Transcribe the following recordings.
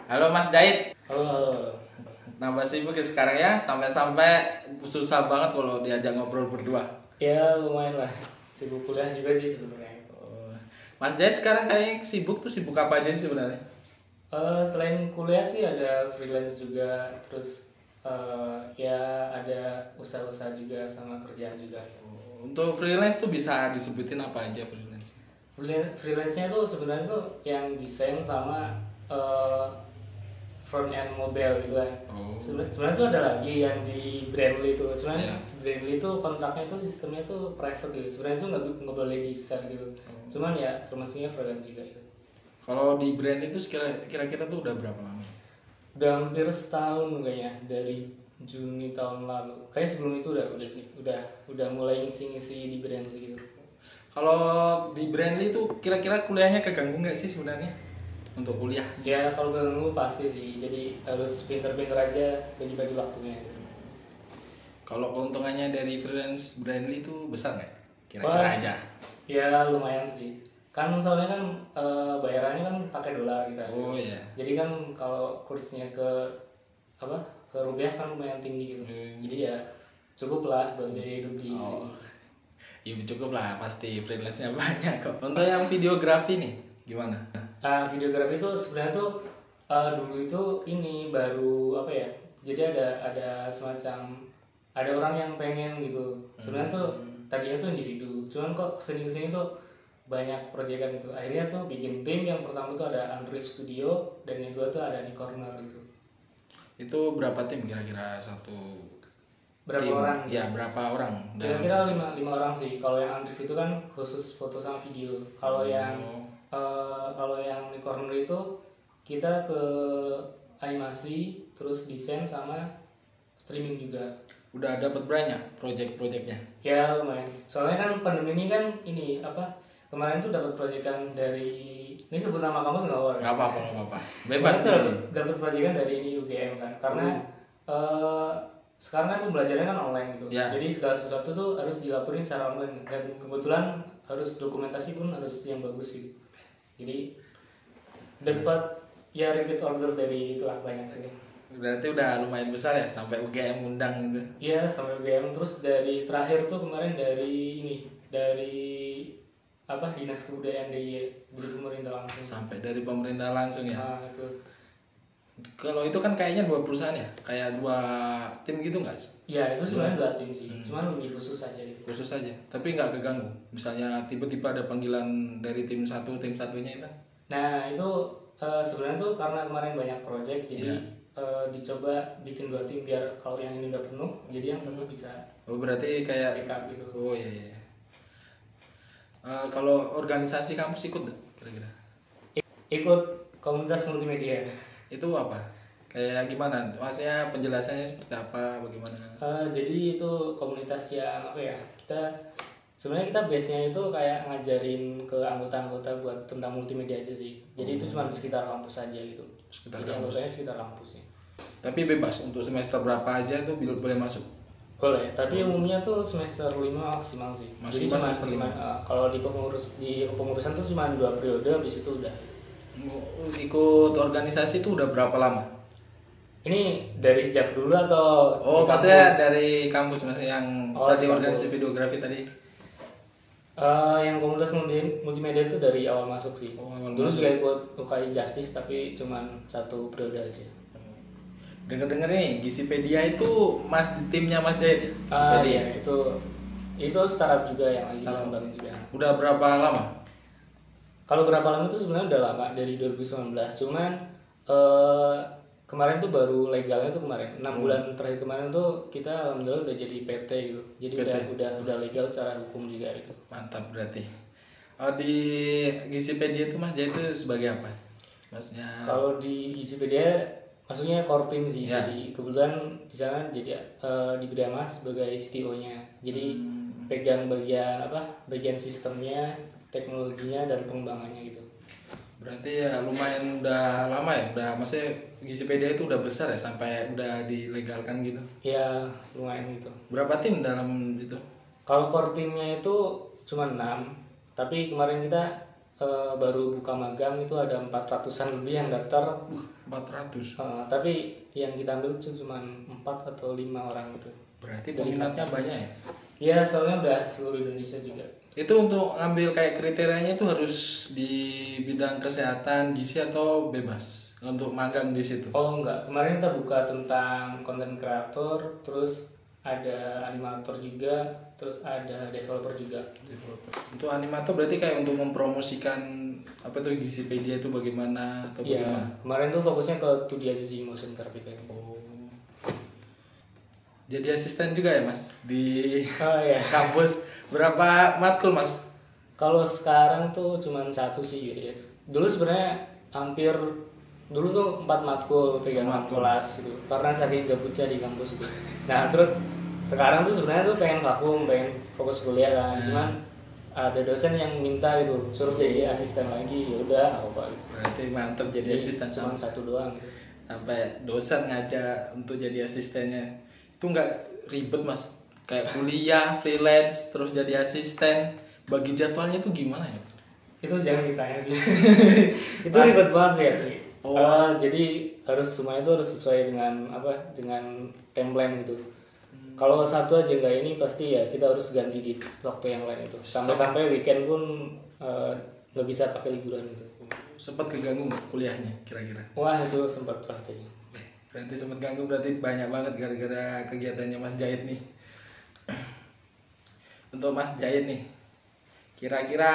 Halo Mas Jahit. Halo. Nambah sibuk ya sekarang ya, sampai-sampai susah banget kalau diajak ngobrol berdua. Ya lumayan lah. Sibuk kuliah juga sih sebenarnya. Mas Jahit sekarang kayaknya sibuk apa aja sih sebenarnya? Selain kuliah sih ada freelance juga, terus ya ada usaha-usaha juga sama kerjaan juga. Untuk freelance tuh bisa disebutin apa aja freelance? Freelance-nya tuh sebenarnya tuh yang desain sama front end mobile gitu kan. Sebenarnya tuh ada lagi yang di Brandly itu. Sebenarnya Brandly itu kontraknya tuh sistemnya tuh private gitu. Sebenarnya tuh nggak boleh di share gitu. Cuman ya termasuknya freelance juga gitu. Kalau di brand itu kira-kira tuh udah berapa lama? Udah hampir setahun kayaknya, dari Juni tahun lalu. Kayak sebelum itu udah mulai ngisi-ngisi di Brandly gitu. Kalau di Brandly tuh kira-kira kuliahnya keganggu nggak sih sebenarnya untuk kuliah? Ya kalau ganggu pasti sih. Jadi harus pinter-pinter aja bagi-bagi waktunya. Kalau keuntungannya dari freelance Brandly itu besar nggak? Kira-kira aja. Ya lumayan sih. Kan soalnya kan bayarannya kan pakai dolar gitu. Oh iya. Jadi kan kalau kursnya ke rupiah kan lumayan tinggi gitu. Jadi ya cukup lah buat biaya hidup di sini. Ya cukup lah, pasti freelance-nya banyak kok. Untuk yang videografi nih, gimana? Videografi itu sebenarnya tuh dulu itu ini baru apa ya? Jadi ada semacam ada orang yang pengen gitu. Sebenarnya tuh tadinya tuh individu. Cuman kok kesini tuh banyak proyekan gitu. Akhirnya tuh bikin tim. Yang pertama tuh ada Unriff Studio dan yang kedua tuh ada Nick Corner gitu. Itu berapa tim kira-kira satu? Berapa tim? orang? Ya berapa orang? Kira-kira 5 orang sih. Kalau yang Unriff itu kan khusus foto sama video. Kalau yang Nick Corner itu kita ke animasi, terus desain sama streaming juga. Udah dapat banyak project-projectnya? Ya lumayan. Soalnya kan pandemi ini kan kemarin tuh dapat proyekan dari, ini sebut nama kamu nggak apa? Nggak apa-apa. Bebas tuh sih. dapat proyekan dari ini UGM kan, karena sekarang kan pembelajarannya kan online gitu. Jadi segala sesuatu tuh harus dilaporin secara online, dan kebetulan harus dokumentasi pun harus yang bagus gitu. Jadi dapat ya repeat order dari itulah banyak gitu. Berarti udah lumayan besar ya, sampai UGM undang gitu. Iya, sampai UGM. Terus dari terakhir tuh kemarin dari Dinas Kebudayaan DIY, dari pemerintah langsung. Sampai dari pemerintah langsung ya. Nah, itu. Kalau itu kan kayaknya 2 perusahaan ya, kayak 2 tim gitu nggak sih? Ya itu sebenarnya 2 tim sih, cuman lebih khusus aja gitu. Khusus aja, tapi nggak keganggu. Misalnya tiba-tiba ada panggilan dari tim satunya itu. Nah itu sebenarnya tuh karena kemarin banyak project, jadi dicoba bikin 2 tim biar kalau yang ini udah penuh, jadi yang satu bisa. Oh berarti kayak backup gitu. Oh iya. Kalau organisasi kampus ikut nggak kira-kira? Ikut komunitas multimedia. Itu apa? Kayak gimana? Maksudnya penjelasannya seperti apa? Bagaimana? Jadi itu komunitas yang sebenarnya kita base-nya itu kayak ngajarin ke anggota-anggota buat tentang multimedia aja sih. Jadi itu cuma sekitar kampus aja gitu. Jadi anggotanya sekitar kampus ya. Tapi bebas untuk semester berapa aja tuh boleh masuk? Boleh, tapi umumnya tuh semester 5 maksimal sih. Jadi cuma kalau di pengurusan tuh cuma 2 periode, habis itu udah. Ikut organisasi tuh udah berapa lama? Ini dari sejak dulu atau? Oh, maksudnya dari kampus, maksudnya yang tadi organisasi videografi tadi? Yang komunitas multimedia itu dari awal masuk sih. Dulu juga ikut UKI Justice, tapi cuma 1 periode aja. Dengar-dengar nih, Gizipedia itu timnya Mas Jahit ya? Iya, itu startup juga yang lagi dikembangin juga. Udah berapa lama? Kalau berapa lama itu sebenarnya udah lama, dari 2019. Cuman kemarin tuh baru legalnya tuh kemarin 6 bulan terakhir kemarin tuh kita alhamdulillah udah jadi PT gitu. Jadi udah legal secara hukum juga itu. Mantap berarti. Di Gizipedia itu Mas Jahit itu sebagai apa? Maksudnya? Kalau di Gizipedia maksudnya core team sih. Jadi kebetulan di sana jadi diberi Mas sebagai CTO-nya. Jadi pegang bagian sistemnya, teknologinya, dan pengembangannya gitu. Berarti ya lumayan udah lama ya, maksudnya Gizipedia itu udah besar ya sampai udah dilegalkan gitu. Ya lumayan gitu. Berapa tim dalam itu? Kalau core teamnya itu cuma 6, tapi kemarin kita baru buka magang itu ada 400-an lebih yang daftar. 400. Tapi yang kita ambil cuma 4 atau 5 orang gitu. Berarti peminatnya banyak ya? Iya, soalnya udah seluruh Indonesia juga. Itu untuk ngambil kayak kriterianya itu harus di bidang kesehatan, gizi atau bebas untuk magang di situ? Oh enggak, kemarin kita buka tentang konten kreator, terus ada animator juga, terus ada developer juga. Untuk animator berarti kayak untuk mempromosikan apa tuh Gizipedia itu bagaimana atau Iya, bagaimana? kemarin tuh fokusnya ke 2D aja sih, motion graphic. Oh. Jadi asisten juga ya Mas di Oh iya. kampus. Berapa matkul Mas? Kalau sekarang tuh cuma 1 sih ya. Dulu sebenarnya dulu tuh 4 matkul pegang kelas gitu. Karena saking gabutnya di kampus itu. Nah, terus sekarang tuh sebenarnya tuh pengen fokus kuliah kan. Cuman ada dosen yang minta gitu, suruh jadi asisten lagi. Ya udah, apa gitu. Berarti mantap jadi asisten. Cuma 1 doang gitu. Sampai dosen ngajak untuk jadi asistennya. Itu nggak ribet Mas? Kayak kuliah, freelance, terus jadi asisten, bagi jadwalnya itu gimana ya? Itu jangan ditanya sih. Itu ribet banget sih asli. Jadi semuanya itu harus sesuai dengan template gitu. Kalau satu aja nggak ini pasti ya kita harus ganti di waktu yang lain itu. Sampai weekend pun nggak bisa pakai liburan gitu. Sempat keganggu nggak kuliahnya kira-kira? Wah itu sempat pasti. Berarti sempat ganggu, berarti banyak banget gara-gara kegiatannya Mas Jahit nih. Untuk Mas Jahit nih, kira-kira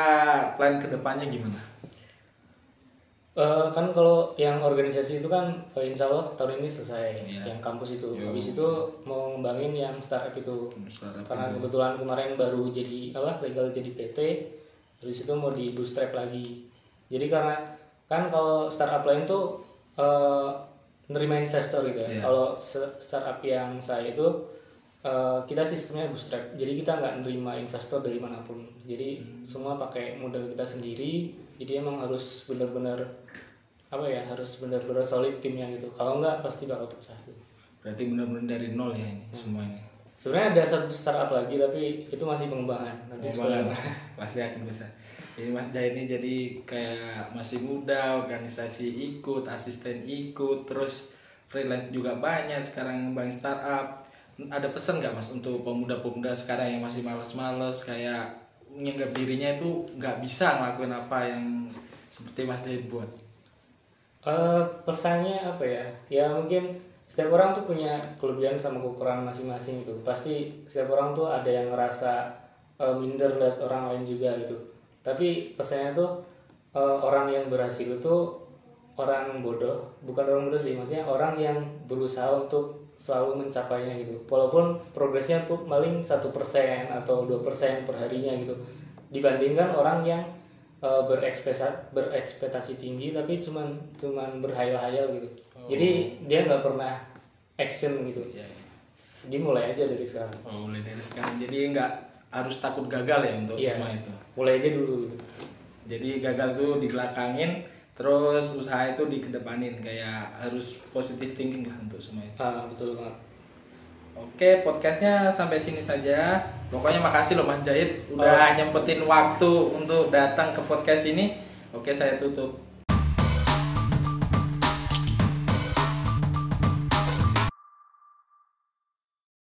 plan kedepannya gimana? Kan kalau yang organisasi itu kan insya Allah tahun ini selesai yang kampus itu. Habis itu mau ngembangin yang startup itu. Karena kebetulan kemarin baru jadi legal jadi PT. Habis itu mau di bootstrap lagi. Jadi karena kan kalau startup lain tuh nerima investor gitu ya. Kalau startup yang saya itu kita sistemnya bootstrap. Jadi kita nggak nerima investor dari manapun. Jadi semua pakai modal kita sendiri. Jadi emang harus benar-benar harus benar-benar solid timnya gitu. Kalau nggak pasti bakal pecah gitu. Berarti benar-benar dari nol ya ini semuanya. Sebenarnya ada satu startup lagi tapi itu masih pengembangan. Nanti pasti akan besar. Jadi Mas Jahit ini jadi kayak masih muda, organisasi ikut, asisten ikut, terus freelance juga banyak sekarang ngembangin startup. Ada pesan nggak Mas untuk pemuda-pemuda sekarang yang masih malas-malas kayak nganggap dirinya itu nggak bisa ngelakuin apa yang seperti Mas Jahit buat? Pesannya apa ya? Ya mungkin setiap orang tuh punya kelebihan sama kekurangan masing-masing gitu. Pasti setiap orang tuh ada yang ngerasa minder lihat orang lain juga gitu. Tapi pesannya tuh orang yang berhasil itu orang bodoh, bukan orang bodoh sih, maksudnya orang yang berusaha untuk selalu mencapainya gitu. Walaupun progresnya tuh paling 1% atau 2% per harinya gitu. Dibandingkan orang yang berekspektasi tinggi tapi cuman berhayal-hayal gitu. Jadi dia nggak pernah action gitu. Jadi mulai aja dari sekarang. Mulai dari sekarang. Jadi nggak harus takut gagal ya untuk semua itu. Mulai aja dulu gitu. Jadi gagal tuh dibelakangin, terus usaha itu dikedepanin, kayak harus positive thinking lah untuk semua itu. Betul banget. Oke, podcastnya sampai sini saja. Pokoknya makasih loh Mas Jahit udah nyempetin waktu untuk datang ke podcast ini. Oke, saya tutup.